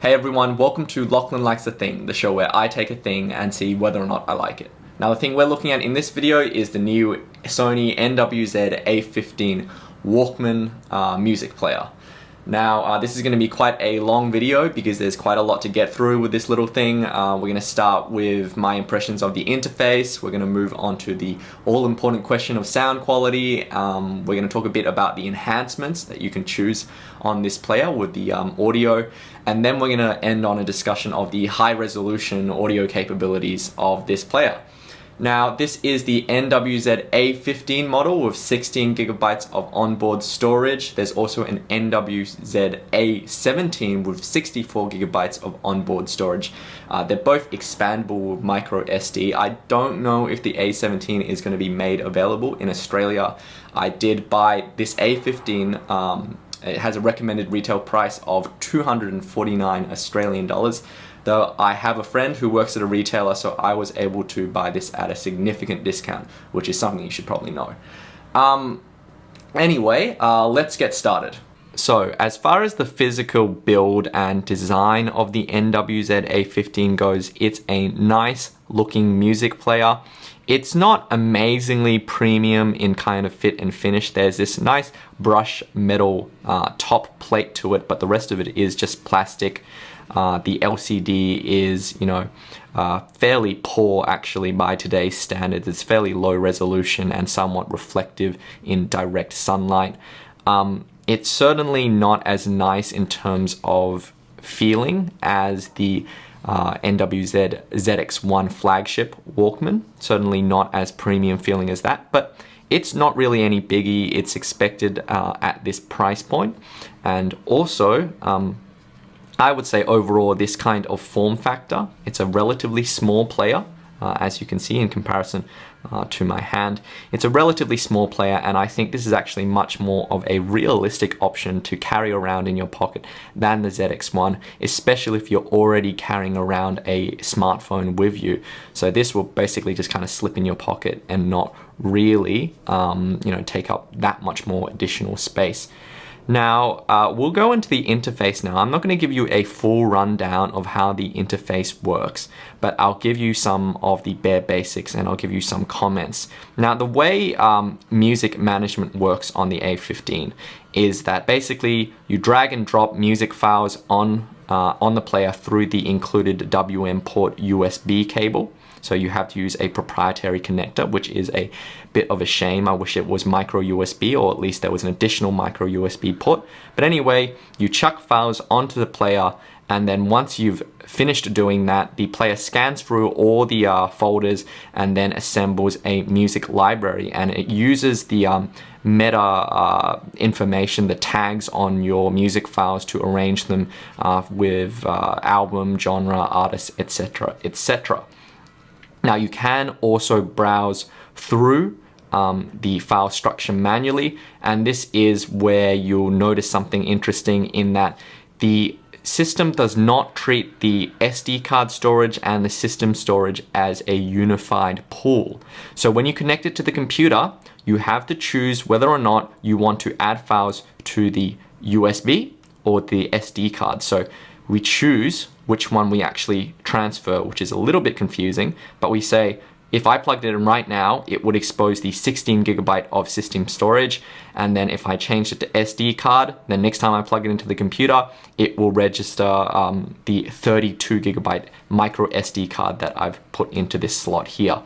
Hey everyone, welcome to Lachlan Likes a Thing, the show where I take a thing and see whether or not I like it. Now the thing we're looking at in this video is the new Sony NWZ-A15 Walkman music player. Now this is going to be quite a long video because there's quite a lot to get through with this little thing. We're going to start with my impressions of the interface. We're going to move on to the all-important question of sound quality. We're going to talk a bit about the enhancements that you can choose on this player with the audio. And then we're going to end on a discussion of the high-resolution audio capabilities of this player. Now, this is the NWZ-A15 model with 16 gigabytes of onboard storage. There's also an NWZ-A17 with 64 gigabytes of onboard storage. They're both expandable with micro SD. I don't know if the A17 is going to be made available in Australia. I did buy this A15. It has a recommended retail price of 249 Australian dollars. Though I have a friend who works at a retailer, so I was able to buy this at a significant discount, which is something you should probably know. Anyway, let's get started. So, as far as the physical build and design of the NWZ-A15 goes, it's a nice looking music player. It's not amazingly premium in kind of fit and finish. There's this nice brush metal top plate to it, but the rest of it is just plastic. The LCD is, fairly poor actually by today's standards. It's fairly low resolution and somewhat reflective in direct sunlight. It's certainly not as nice in terms of feeling as the NWZ-ZX1 flagship Walkman. Certainly not as premium feeling as that, but it's not really any biggie. It's expected at this price point. And also, I would say overall this kind of form factor, it's a relatively small player, as you can see in comparison to my hand. It's a relatively small player, and I think this is actually much more of a realistic option to carry around in your pocket than the ZX1, especially if you're already carrying around a smartphone with you. So this will basically just kind of slip in your pocket and not really take up that much more additional space. Now, we'll go into the interface now. I'm not going to give you a full rundown of how the interface works, but I'll give you some of the bare basics and I'll give you some comments. Now, the way music management works on the A15 is that basically you drag and drop music files on the player through the included WM port USB cable. So you have to use a proprietary connector, which is a bit of a shame. I wish it was micro USB, or at least there was an additional micro USB port. But anyway, you chuck files onto the player, and then once you've finished doing that, the player scans through all the folders and then assembles a music library, and it uses the meta information, the tags on your music files to arrange them with album, genre, artist, etc., etc. Now you can also browse through the file structure manually, and this is where you'll notice something interesting in that the system does not treat the SD card storage and the system storage as a unified pool. So when you connect it to the computer, you have to choose whether or not you want to add files to the USB or the SD card. So we choose which one we actually transfer, which is a little bit confusing, but we say, if I plugged it in right now, it would expose the 16 gigabyte of system storage. And then if I changed it to SD card, then next time I plug it into the computer, it will register the 32 gigabyte micro SD card that I've put into this slot here.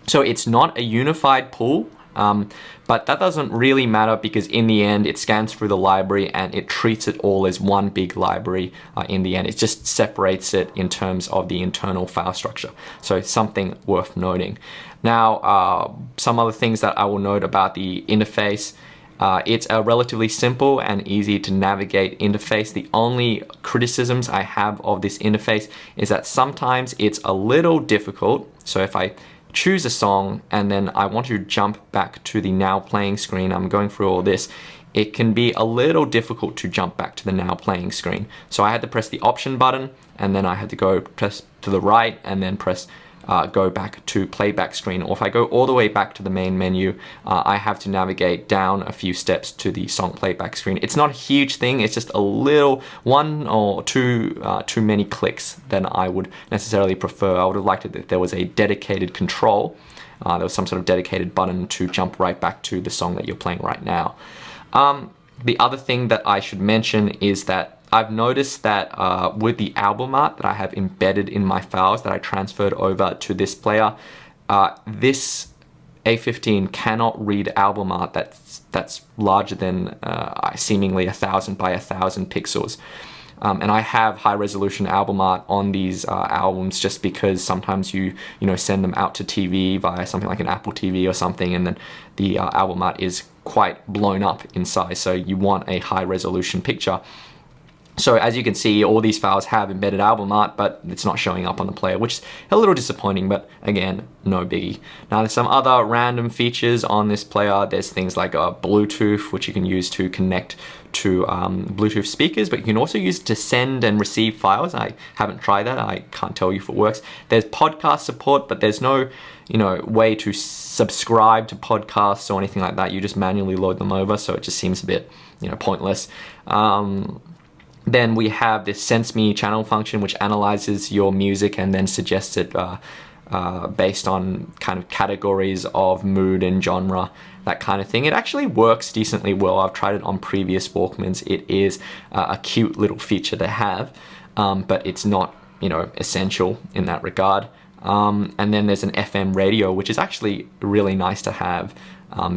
So it's not a unified pool. But that doesn't really matter because in the end it scans through the library and it treats it all as one big library in the end. It just separates it in terms of the internal file structure. So it's something worth noting. Now, some other things that I will note about the interface. It's a relatively simple and easy to navigate interface. The only criticisms I have of this interface is that sometimes it's a little difficult. So if I choose a song and then I want to jump back to the now playing screen, I'm going through all this, it can be a little difficult to jump back to the now playing screen. So I had to press the option button, and then I had to go press to the right and then press go back to playback screen, or if I go all the way back to the main menu, I have to navigate down a few steps to the song playback screen. It's not a huge thing, it's just a little, one or two too many clicks than I would necessarily prefer. I would have liked it if there was a dedicated control. There was some sort of dedicated button to jump right back to the song that you're playing right now. The other thing that I should mention is that I've noticed that with the album art that I have embedded in my files that I transferred over to this player, this A15 cannot read album art that's larger than seemingly 1000 by 1000 pixels. And I have high resolution album art on these albums just because sometimes you send them out to TV via something like an Apple TV or something, and then the album art is quite blown up in size, so you want a high resolution picture. So as you can see, all these files have embedded album art, but it's not showing up on the player, which is a little disappointing, but again, no biggie. Now there's some other random features on this player. There's things like Bluetooth, which you can use to connect to Bluetooth speakers, but you can also use it to send and receive files. I haven't tried that. I can't tell you if it works. There's podcast support, but there's no way to subscribe to podcasts or anything like that. You just manually load them over, so it just seems a bit pointless. Then we have this Sense Me channel function, which analyzes your music and then suggests it based on kind of categories of mood and genre, that kind of thing. It actually works decently well. I've tried it on previous Walkmans. It is a cute little feature to have, but it's not essential in that regard. And then there's an FM radio, which is actually really nice to have,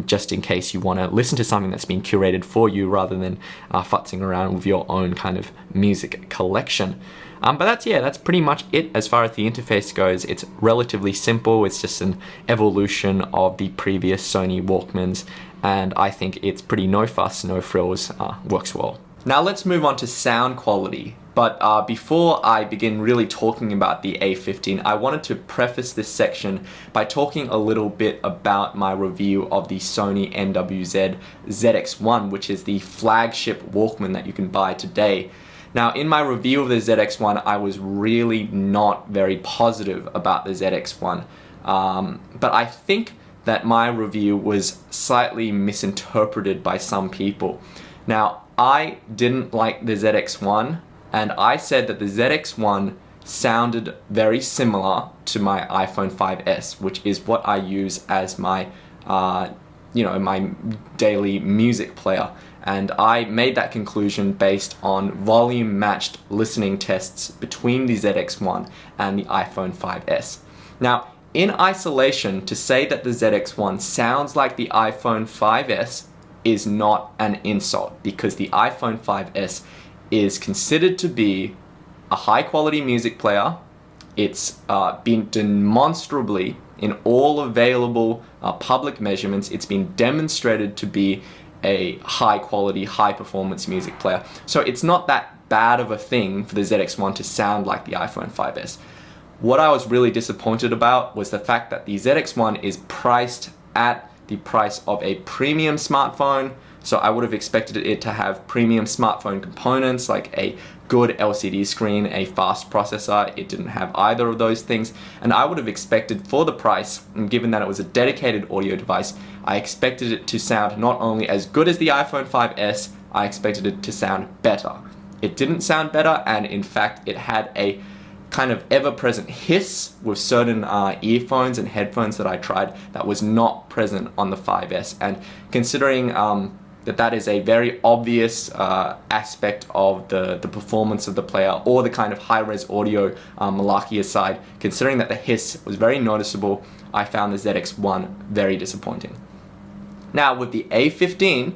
just in case you want to listen to something that's been curated for you rather than futzing around with your own kind of music collection. But that's pretty much it as far as the interface goes. It's relatively simple. It's just an evolution of the previous Sony Walkmans, and I think it's pretty no fuss, no frills, works well. Now let's move on to sound quality. But before I begin really talking about the A15, I wanted to preface this section by talking a little bit about my review of the Sony NWZ-ZX1, which is the flagship Walkman that you can buy today. Now, in my review of the ZX1, I was really not very positive about the ZX1, but I think that my review was slightly misinterpreted by some people. Now, I didn't like the ZX1, and I said that the ZX1 sounded very similar to my iPhone 5S, which is what I use as my, my daily music player. And I made that conclusion based on volume matched listening tests between the ZX1 and the iPhone 5S. Now, in isolation, to say that the ZX1 sounds like the iPhone 5S is not an insult, because the iPhone 5S is considered to be a high quality music player. It's been demonstrably, in all available public measurements, it's been demonstrated to be a high quality, high performance music player. So it's not that bad of a thing for the ZX1 to sound like the iPhone 5S. What I was really disappointed about was the fact that the ZX1 is priced at the price of a premium smartphone. So I would have expected it to have premium smartphone components like a good LCD screen, a fast processor. It didn't have either of those things. And I would have expected for the price, and given that it was a dedicated audio device, I expected it to sound not only as good as the iPhone 5S, I expected it to sound better. It didn't sound better, and in fact it had a kind of ever-present hiss with certain earphones and headphones that I tried that was not present on the 5S. And considering that is a very obvious aspect of the performance of the player, or the kind of high-res audio malarkey aside, considering that the hiss was very noticeable, I found the ZX1 very disappointing. Now with the A15,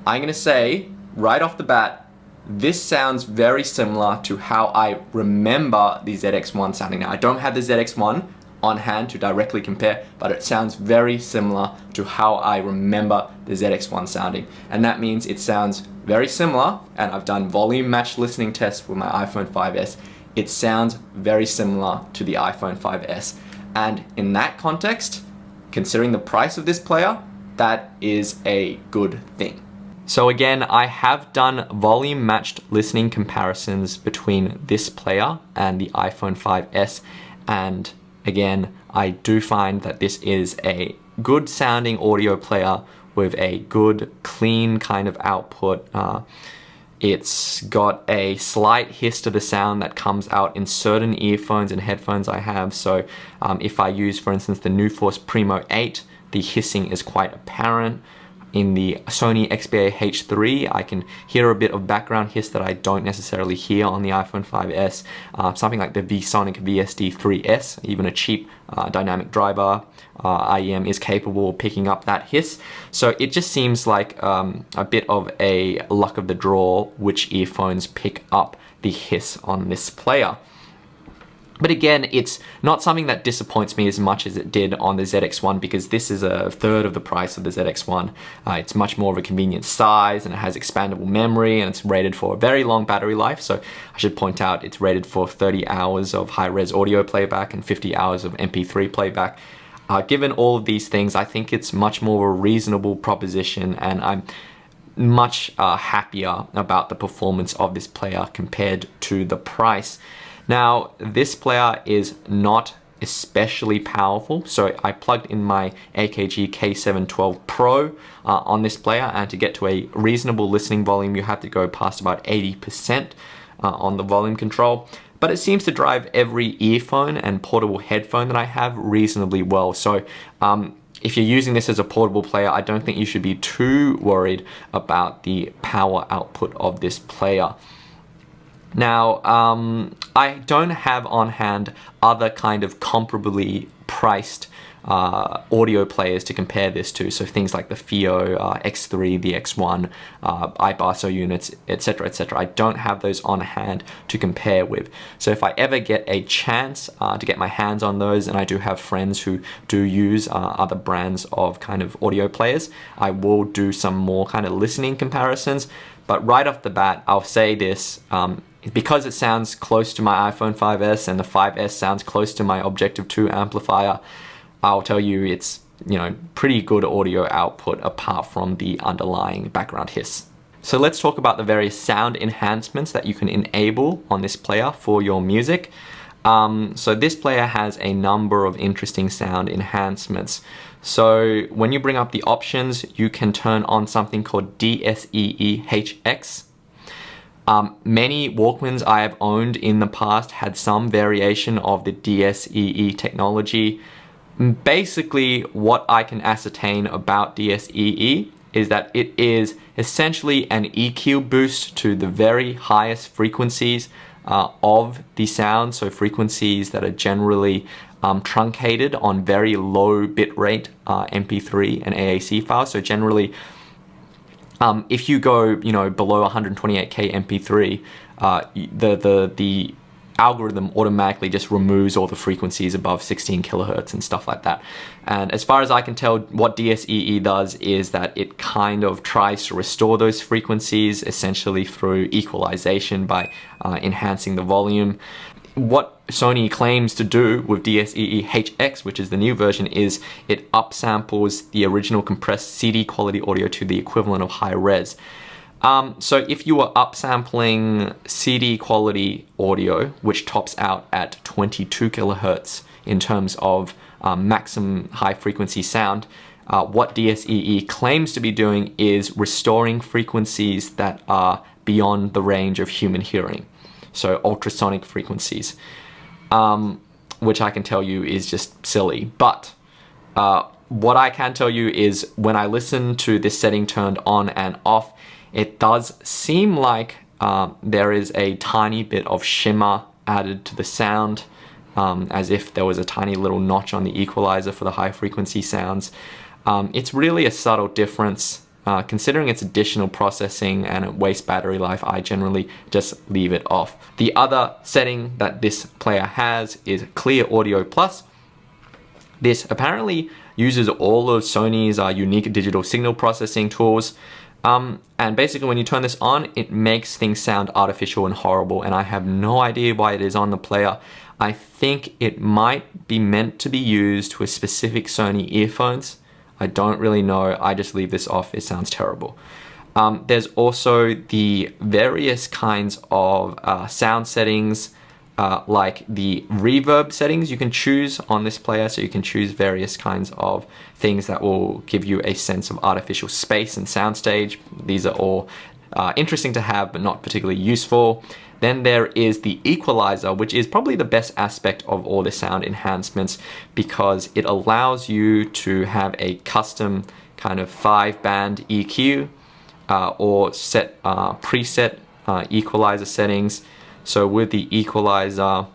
I'm going to say right off the bat, this sounds very similar to how I remember the ZX1 sounding. Now I don't have the ZX1 on hand to directly compare, but it sounds very similar to how I remember the ZX1 sounding. And that means it sounds very similar, and I've done volume matched listening tests with my iPhone 5S. It sounds very similar to the iPhone 5S. And in that context, considering the price of this player, that is a good thing. So again, I have done volume matched listening comparisons between this player and the iPhone 5S, and again, I do find that this is a good sounding audio player with a good, clean kind of output. It's got a slight hiss to the sound that comes out in certain earphones and headphones I have. So if I use, for instance, the Nuforce Primo 8, the hissing is quite apparent. In the Sony XB-A15, I can hear a bit of background hiss that I don't necessarily hear on the iPhone 5S. Something like the VSonic VSD3S, even a cheap dynamic driver IEM is capable of picking up that hiss. So it just seems like a bit of a luck of the draw which earphones pick up the hiss on this player. But again, it's not something that disappoints me as much as it did on the ZX1, because this is a third of the price of the ZX1. It's much more of a convenient size, and it has expandable memory, and it's rated for a very long battery life. So I should point out it's rated for 30 hours of high-res audio playback and 50 hours of MP3 playback. Given all of these things, I think it's much more of a reasonable proposition, and I'm much happier about the performance of this player compared to the price. Now, this player is not especially powerful, so I plugged in my AKG K712 Pro on this player, and to get to a reasonable listening volume, you have to go past about 80% on the volume control. But it seems to drive every earphone and portable headphone that I have reasonably well. So if you're using this as a portable player, I don't think you should be too worried about the power output of this player. Now, I don't have on hand other kind of comparably priced audio players to compare this to, so things like the FIO X3, the X1, iBasso units, etc, etc. I don't have those on hand to compare with. So if I ever get a chance to get my hands on those, and I do have friends who do use other brands of kind of audio players, I will do some more kind of listening comparisons. But right off the bat, I'll say this, because it sounds close to my iPhone 5S and the 5S sounds close to my Objective 2 amplifier, I'll tell you it's, pretty good audio output apart from the underlying background hiss. So let's talk about the various sound enhancements that you can enable on this player for your music. So this player has a number of interesting sound enhancements. So when you bring up the options, you can turn on something called DSEE-HX. Many Walkmans I have owned in the past had some variation of the DSEE technology. Basically, what I can ascertain about DSEE is that it is essentially an EQ boost to the very highest frequencies of the sound, so frequencies that are generally truncated on very low bitrate MP3 and AAC files. So generally, if you go, below 128K MP3, the algorithm automatically just removes all the frequencies above 16 kilohertz and stuff like that. And as far as I can tell, what DSEE does is that it kind of tries to restore those frequencies essentially through equalization by enhancing the volume. What Sony claims to do with DSEE-HX, which is the new version, is it upsamples the original compressed CD quality audio to the equivalent of high res. So if you are upsampling CD quality audio, which tops out at 22 kilohertz in terms of maximum high frequency sound, what DSEE claims to be doing is restoring frequencies that are beyond the range of human hearing. So ultrasonic frequencies, which I can tell you is just silly. But what I can tell you is when I listen to this setting turned on and off, it does seem like there is a tiny bit of shimmer added to the sound, as if there was a tiny little notch on the equalizer for the high frequency sounds. It's really a subtle difference. Considering its additional processing and it wastes battery life, I generally just leave it off. The other setting that this player has is Clear Audio Plus. This apparently uses all of Sony's unique digital signal processing tools. And basically when you turn this on, it makes things sound artificial and horrible, and I have no idea why it is on the player. I think it might be meant to be used with specific Sony earphones. I don't really know, I just leave this off, it sounds terrible. There's also the various kinds of sound settings like the reverb settings you can choose on this player. So you can choose various kinds of things that will give you a sense of artificial space and soundstage. These are all interesting to have, but not particularly useful. Then there is the equalizer, which is probably the best aspect of all the sound enhancements, because it allows you to have a custom kind of 5-band EQ or set preset equalizer settings. So with the equalizer,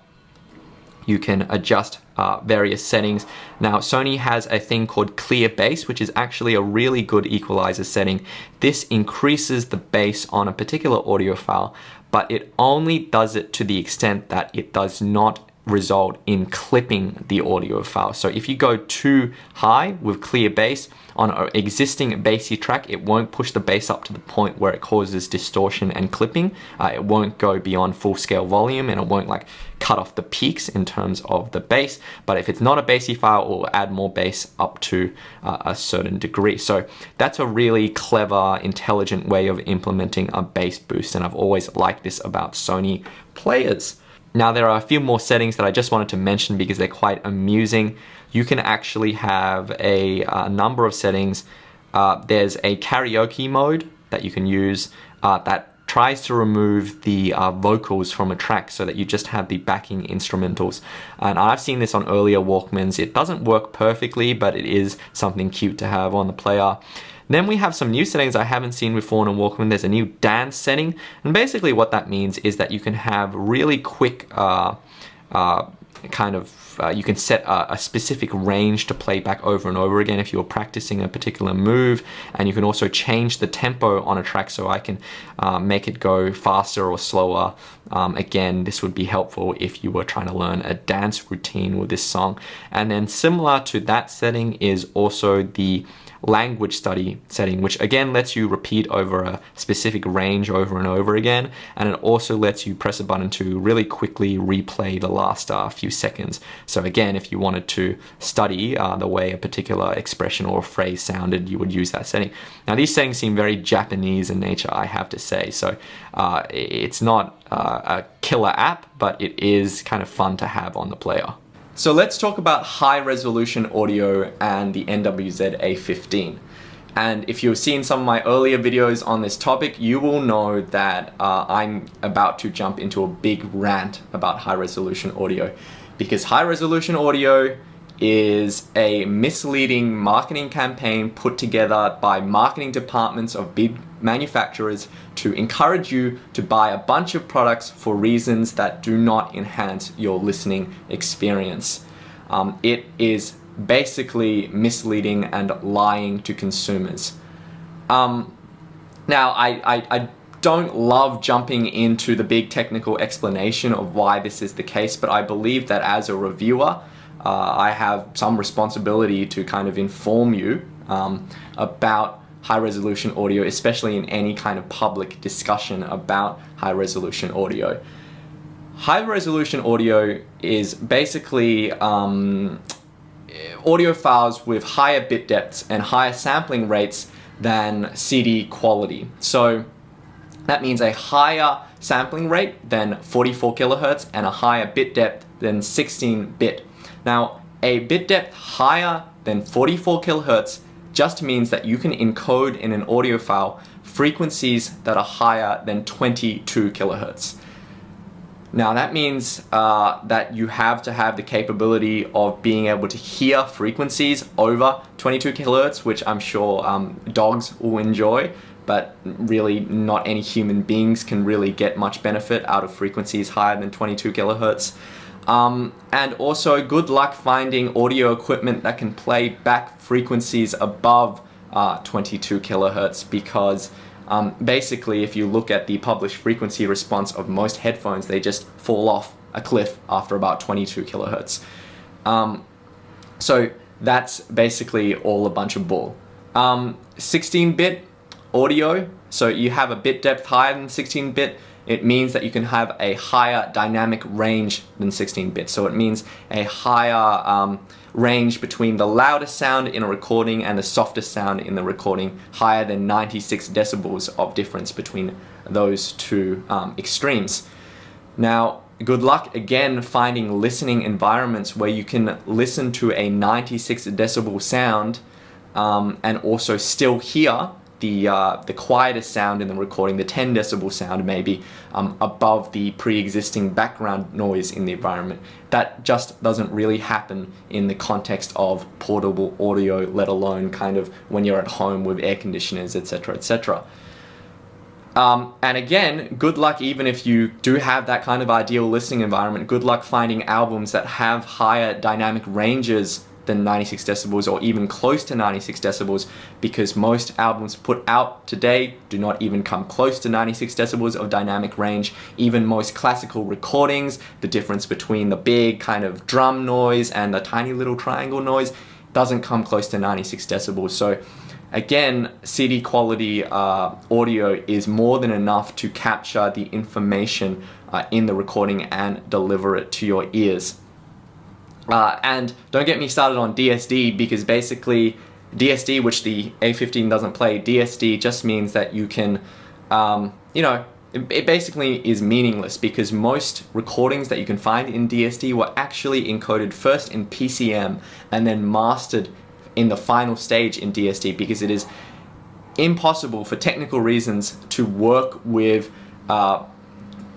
you can adjust various settings. Now, Sony has a thing called clear bass, which is actually a really good equalizer setting. This increases the bass on a particular audio file, but it only does it to the extent that it does not result in clipping the audio file. So if you go too high with clear bass on an existing bassy track, it won't push the bass up to the point where it causes distortion and clipping. It won't go beyond full scale volume, and it won't like cut off the peaks in terms of the bass. But if it's not a bassy file, it will add more bass up to a certain degree. So that's a really clever, intelligent way of implementing a bass boost, and I've always liked this about Sony players. Now, there are a few more settings that I just wanted to mention because they're quite amusing. You can actually have a number of settings. There's a karaoke mode that you can use that tries to remove the vocals from a track so that you just have the backing instrumentals. And I've seen this on earlier Walkmans. It doesn't work perfectly, but it is something cute to have on the player. Then we have some new settings I haven't seen before in a Walkman. There's a new dance setting, and basically what that means is that you can have really quick you can set a specific range to play back over and over again if you're practicing a particular move, and you can also change the tempo on a track, so I can make it go faster or slower. Again, this would be helpful if you were trying to learn a dance routine with this song. And then similar to that setting is also the language study setting, which again lets you repeat over a specific range over and over again, and it also lets you press a button to really quickly replay the last few seconds. So again, if you wanted to study the way a particular expression or phrase sounded, you would use that setting. Now, these settings seem very Japanese in nature, I have to say, so it's not a killer app, but it is kind of fun to have on the player. So let's talk about high resolution audio and the NWZ-A15. And if you've seen some of my earlier videos on this topic, you will know that I'm about to jump into a big rant about high resolution audio, because high resolution audio is a misleading marketing campaign put together by marketing departments of big manufacturers to encourage you to buy a bunch of products for reasons that do not enhance your listening experience. It is basically misleading and lying to consumers. Now, I don't love jumping into the big technical explanation of why this is the case, but I believe that as a reviewer, I have some responsibility to kind of inform you about high resolution audio, especially in any kind of public discussion about high resolution audio. High resolution audio is basically audio files with higher bit depths and higher sampling rates than CD quality. So that means a higher sampling rate than 44 kilohertz and a higher bit depth than 16-bit. Now, a bit depth higher than 44 kilohertz just means that you can encode in an audio file frequencies that are higher than 22 kilohertz. Now, that means that you have to have the capability of being able to hear frequencies over 22 kilohertz, which I'm sure dogs will enjoy, but really not any human beings can really get much benefit out of frequencies higher than 22 kilohertz. And also, good luck finding audio equipment that can play back frequencies above 22 kilohertz, because basically, if you look at the published frequency response of most headphones, they just fall off a cliff after about 22 kilohertz. So that's basically all a bunch of bull. 16-bit audio, so you have a bit depth higher than 16-bit, it means that you can have a higher dynamic range than 16-bit. So it means a higher range between the loudest sound in a recording and the softest sound in the recording, higher than 96 decibels of difference between those two extremes. Now, good luck again finding listening environments where you can listen to a 96 decibel sound and also still hear the quietest sound in the recording, the 10 decibel sound maybe, above the pre-existing background noise in the environment. That just doesn't really happen in the context of portable audio, let alone kind of when you're at home with air conditioners, etc., etc. And again, good luck even if you do have that kind of ideal listening environment. Good luck finding albums that have higher dynamic ranges than 96 decibels or even close to 96 decibels, because most albums put out today do not even come close to 96 decibels of dynamic range. Even most classical recordings, the difference between the big kind of drum noise and the tiny little triangle noise doesn't come close to 96 decibels. So again, CD quality audio is more than enough to capture the information in the recording and deliver it to your ears. And don't get me started on DSD, because basically DSD, which the A15 doesn't play, DSD just means that you can, it basically is meaningless, because most recordings that you can find in DSD were actually encoded first in PCM and then mastered in the final stage in DSD, because it is impossible for technical reasons to work with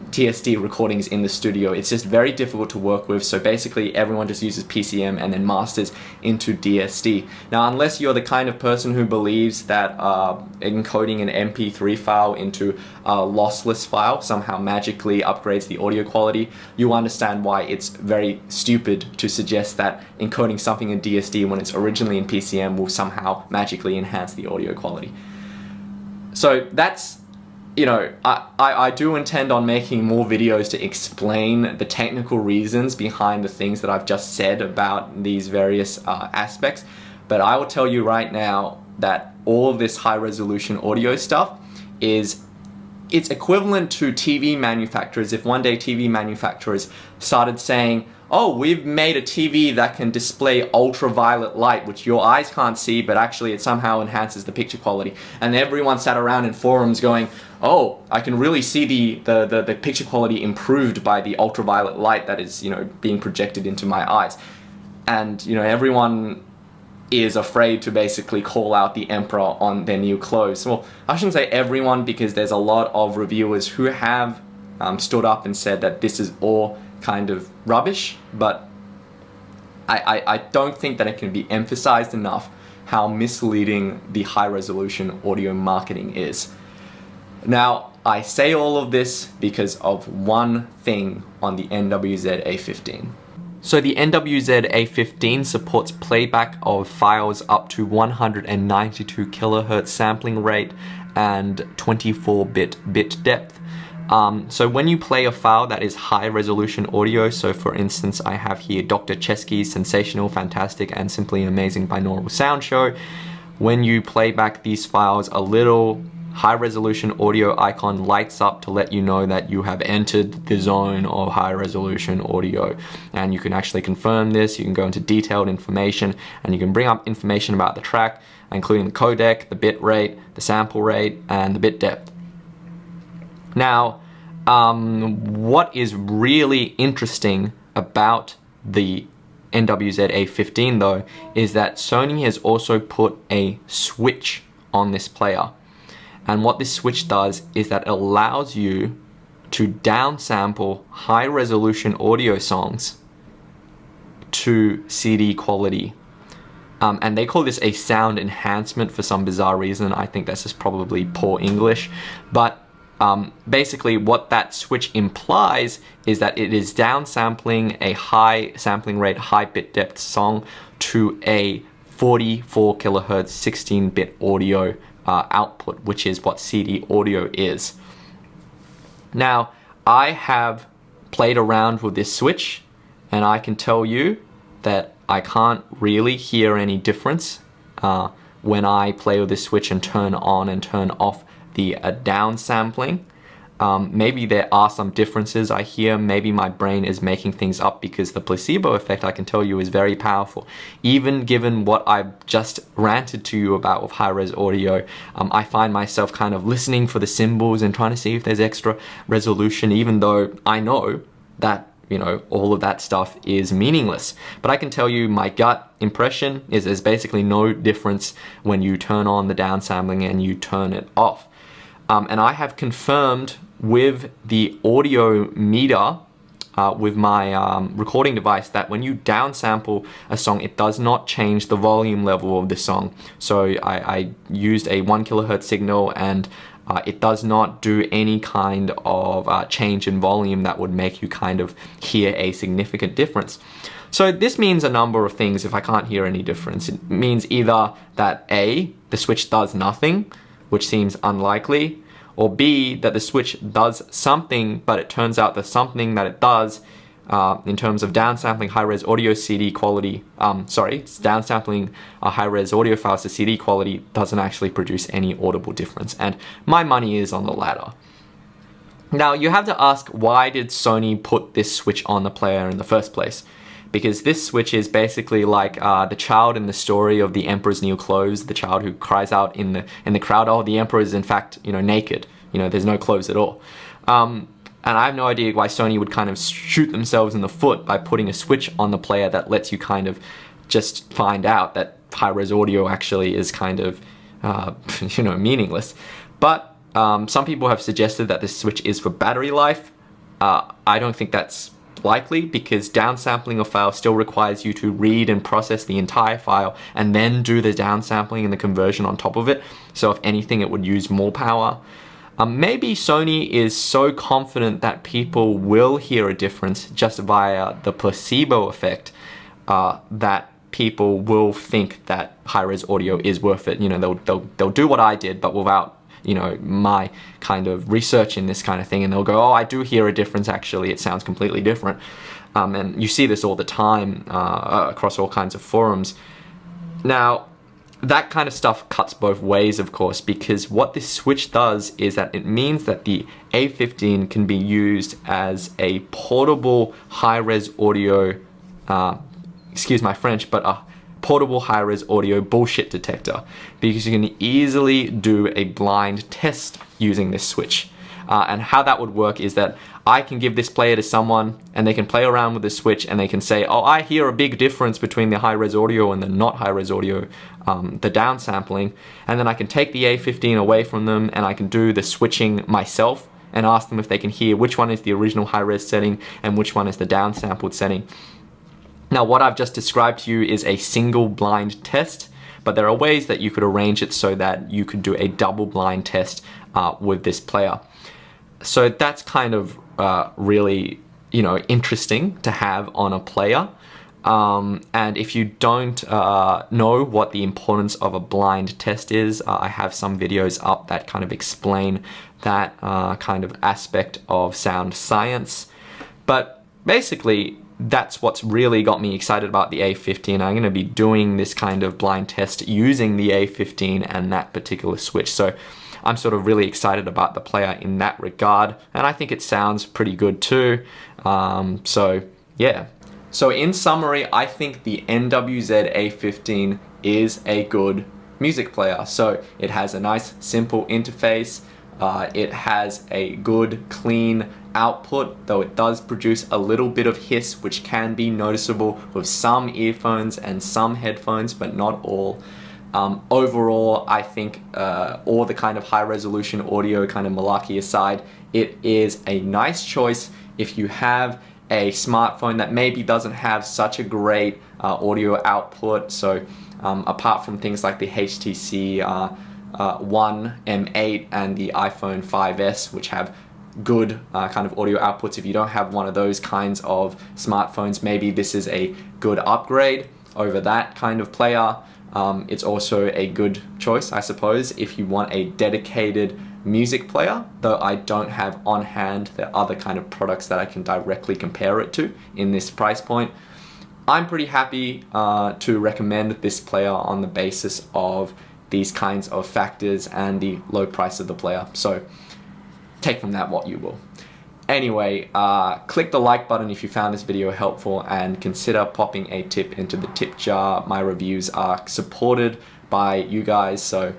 TSD recordings in the studio. It's just very difficult to work with, so basically everyone just uses PCM and then masters into DSD. Now, unless you're the kind of person who believes that encoding an MP3 file into a lossless file somehow magically upgrades the audio quality, you understand why it's very stupid to suggest that encoding something in DSD when it's originally in PCM will somehow magically enhance the audio quality. So that's, I do intend on making more videos to explain the technical reasons behind the things that I've just said about these various aspects, but I will tell you right now that all of this high resolution audio stuff it's equivalent to TV manufacturers. If one day TV manufacturers started saying, oh, we've made a TV that can display ultraviolet light, which your eyes can't see, but actually it somehow enhances the picture quality. And everyone sat around in forums going, oh, I can really see the picture quality improved by the ultraviolet light that is, being projected into my eyes. And, everyone is afraid to basically call out the emperor on their new clothes. Well, I shouldn't say everyone, because there's a lot of reviewers who have stood up and said that this is all kind of rubbish, but I don't think that it can be emphasized enough how misleading the high resolution audio marketing is. Now, I say all of this because of one thing on the NWZ-A15. So the NWZ-A15 supports playback of files up to 192 kilohertz sampling rate and 24-bit bit depth. So when you play a file that is high resolution audio, so for instance I have here Dr. Chesky's Sensational, Fantastic and Simply Amazing Binaural Sound Show, when you play back these files, a little high resolution audio icon lights up to let you know that you have entered the zone of high resolution audio. And you can actually confirm this, you can go into detailed information, and you can bring up information about the track, including the codec, the bit rate, the sample rate, and the bit depth. Now, what is really interesting about the NWZ-A15 though, is that Sony has also put a switch on this player. And what this switch does is that it allows you to downsample high resolution audio songs to CD quality. And they call this a sound enhancement for some bizarre reason. I think that's just probably poor English. But basically what that switch implies is that it is downsampling a high sampling rate, high bit depth song to a 44 kilohertz 16-bit audio output, which is what CD audio is. Now, I have played around with this switch, and I can tell you that I can't really hear any difference when I play with this switch and turn on and turn off the downsampling. Maybe there are some differences I hear. Maybe my brain is making things up, because the placebo effect, I can tell you, is very powerful. Even given what I've just ranted to you about with high-res audio, I find myself kind of listening for the cymbals and trying to see if there's extra resolution, even though I know that, you know, all of that stuff is meaningless. But I can tell you my gut impression is there's basically no difference when you turn on the downsampling and you turn it off. And I have confirmed with the audio meter with my recording device that when you downsample a song, it does not change the volume level of the song. So I used a 1 kilohertz signal, and it does not do any kind of change in volume that would make you kind of hear a significant difference. So this means a number of things if I can't hear any difference. It means either that A, the switch does nothing, which seems unlikely, or B, that the switch does something, but it turns out the something that it does in terms of downsampling high-res audio CD quality, it's downsampling high-res audio files to CD quality doesn't actually produce any audible difference. And my money is on the latter. Now, you have to ask, why did Sony put this switch on the player in the first place? Because this switch is basically like the child in the story of the Emperor's New Clothes, the child who cries out in the crowd, oh, the Emperor is in fact, you know, naked. You know, there's no clothes at all. And I have no idea why Sony would kind of shoot themselves in the foot by putting a switch on the player that lets you kind of just find out that high-res audio actually is kind of, you know, meaningless. But some people have suggested that this switch is for battery life. I don't think that's likely, because downsampling a file still requires you to read and process the entire file and then do the downsampling and the conversion on top of it. So if anything, it would use more power. Maybe Sony is so confident that people will hear a difference just via the placebo effect that people will think that high-res audio is worth it. You know, they'll do what I did, but without, you know, my kind of research in this kind of thing, and they'll go, oh, I do hear a difference actually, it sounds completely different. And you see this all the time across all kinds of forums. Now, that kind of stuff cuts both ways, of course, because what this switch does is that it means that the A15 can be used as a portable high-res audio, excuse my French, but a portable high-res audio bullshit detector, because you can easily do a blind test using this switch. And how that would work is that I can give this player to someone and they can play around with the switch and they can say, oh, I hear a big difference between the high-res audio and the not high-res audio, the downsampling, and then I can take the A15 away from them and I can do the switching myself and ask them if they can hear which one is the original high-res setting and which one is the downsampled setting. Now, what I've just described to you is a single blind test, but there are ways that you could arrange it so that you could do a double blind test with this player. So that's kind of really, you know, interesting to have on a player. And if you don't know what the importance of a blind test is, I have some videos up that kind of explain that kind of aspect of sound science. But basically, that's what's really got me excited about the A15. I'm going to be doing this kind of blind test using the A15 and that particular switch. So I'm sort of really excited about the player in that regard, and I think it sounds pretty good too. So yeah. So in summary, I think the NWZ-A15 is a good music player. So it has a nice simple interface. It has a good clean output, though it does produce a little bit of hiss, which can be noticeable with some earphones and some headphones, but not all. Overall, I think all the kind of high resolution audio kind of malarkey aside, it is a nice choice if you have a smartphone that maybe doesn't have such a great audio output. So apart from things like the HTC One M8 and the iPhone 5S, which have good kind of audio outputs, if you don't have one of those kinds of smartphones, maybe this is a good upgrade over that kind of player. It's also a good choice, I suppose, if you want a dedicated music player, though I don't have on hand the other kind of products that I can directly compare it to in this price point. I'm pretty happy to recommend this player on the basis of these kinds of factors and the low price of the player. So take from that what you will. Anyway, click the like button if you found this video helpful, and consider popping a tip into the tip jar. My reviews are supported by you guys, so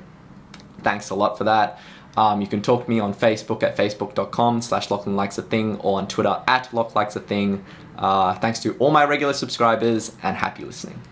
thanks a lot for that. You can talk to me on Facebook at facebook.com/LachlanLikesAthing or on Twitter at LachLikesAthing. Thanks to all my regular subscribers and happy listening.